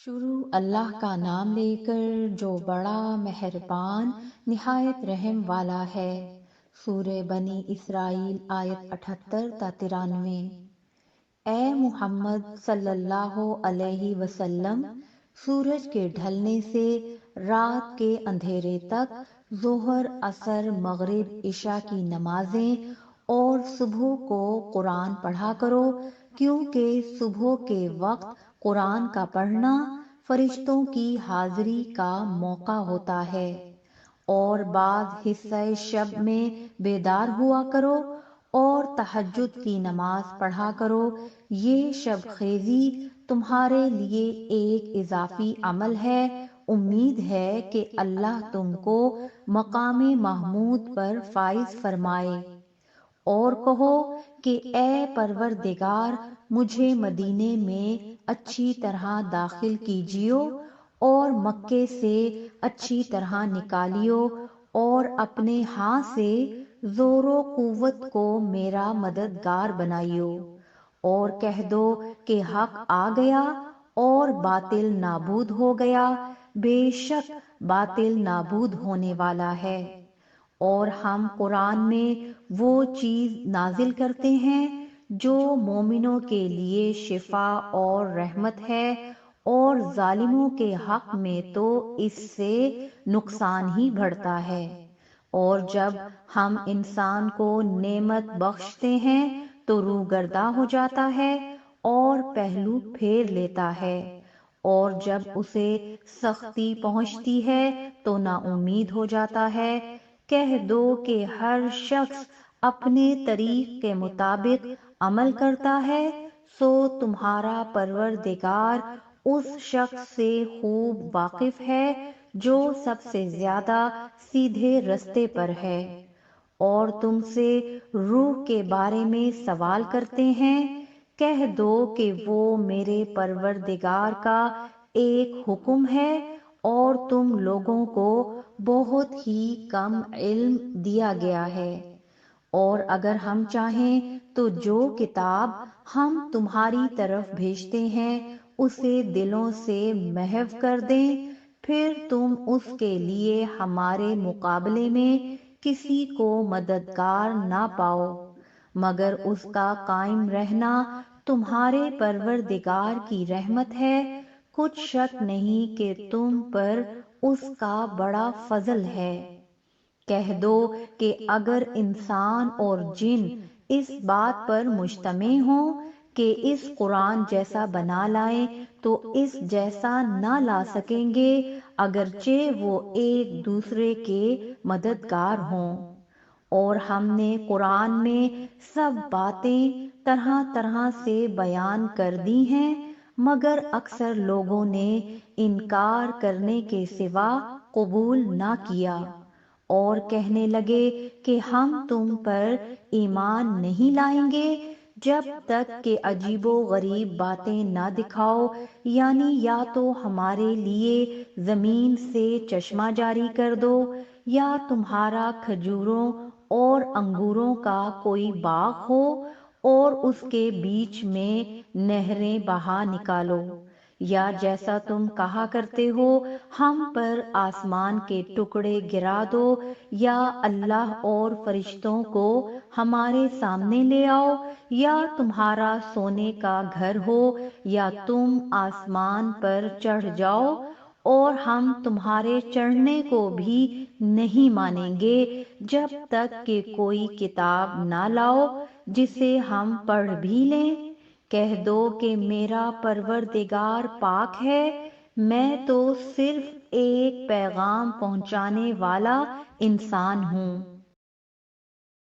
شروع اللہ کا نام لے کر جو بڑا مہربان نہایت رحم والا ہے۔ سورہ بنی اسرائیل آیت 78 تا 93۔ اے محمد صلی اللہ علیہ وسلم، سورج کے ڈھلنے سے رات کے اندھیرے تک ظہر، عصر، مغرب، عشاء کی نمازیں اور صبح کو قرآن پڑھا کرو، کیونکہ صبح کے وقت قرآن کا پڑھنا فرشتوں کی حاضری کا موقع ہوتا ہے، اور بعض حصہ شب میں بیدار ہوا کرو اور تہجد کی نماز پڑھا کرو۔ یہ شب خیزی تمہارے لیے ایک اضافی عمل ہے۔ امید ہے کہ اللہ تم کو مقام محمود پر فائز فرمائے۔ اور کہو کہ اے پروردگار، مجھے مدینے میں اچھی طرح داخل کیجیو اور مکے سے اچھی طرح نکالیو، اور اپنے ہاں سے زور و قوت کو میرا مددگار بنائیو، اور کہہ دو کہ حق آ گیا اور باطل نابود ہو گیا، بے شک باطل نابود ہونے والا ہے۔ اور ہم قرآن میں وہ چیز نازل کرتے ہیں جو مومنوں کے لیے شفا اور رحمت ہے، اور ظالموں کے حق میں تو اس سے نقصان ہی بڑھتا ہے۔ اور جب ہم انسان کو نعمت بخشتے ہیں تو روگرداں ہو جاتا ہے اور پہلو پھیر لیتا ہے، اور جب اسے سختی پہنچتی ہے تو نا امید ہو جاتا ہے۔ کہہ دو کہ ہر شخص اپنے طریق کے مطابق عمل کرتا ہے، سو تمہارا پروردگار اس شخص سے خوب واقف ہے جو سب سے زیادہ سیدھے رستے پر ہے۔ اور تم سے روح کے بارے میں سوال کرتے ہیں، کہہ دو کہ وہ میرے پروردگار کا ایک حکم ہے، اور تم لوگوں کو بہت ہی کم علم دیا گیا ہے۔ اور اگر ہم چاہیں تو جو کتاب ہم تمہاری طرف بھیجتے ہیں اسے دلوں سے محو کر دیں، پھر تم اس کے لیے ہمارے مقابلے میں کسی کو مددگار نہ پاؤ، مگر اس کا قائم رہنا تمہارے پروردگار کی رحمت ہے۔ کچھ شک نہیں کہ تم پر اس کا بڑا فضل ہے۔ کہہ دو کہ اگر انسان اور جن اس بات پر مجتمع ہوں کہ اس قرآن جیسا بنا لائیں تو اس جیسا نہ لا سکیں گے، اگرچہ وہ ایک دوسرے کے مددگار ہوں۔ اور ہم نے قرآن میں سب باتیں طرح طرح سے بیان کر دی ہیں، مگر اکثر لوگوں نے انکار کرنے کے سوا قبول نہ کیا، اور کہنے لگے کہ ہم تم پر ایمان نہیں لائیں گے جب تک کہ عجیب و غریب باتیں نہ دکھاؤ، یعنی یا تو ہمارے لیے زمین سے چشمہ جاری کر دو، یا تمہارا کھجوروں اور انگوروں کا کوئی باغ ہو اور اس کے بیچ میں نہریں بہا نکالو، یا جیسا تم کہا کرتے ہو ہم پر آسمان کے ٹکڑے گرا دو، یا اللہ اور فرشتوں کو ہمارے سامنے لے آؤ، یا تمہارا سونے کا گھر ہو، یا تم آسمان پر چڑھ جاؤ، اور ہم تمہارے چڑھنے کو بھی نہیں مانیں گے جب تک کہ کوئی کتاب نہ لاؤ جسے ہم پڑھ بھی لیں۔ کہہ دو کہ میرا پروردگار پاک ہے، میں تو صرف ایک پیغام پہنچانے والا انسان ہوں۔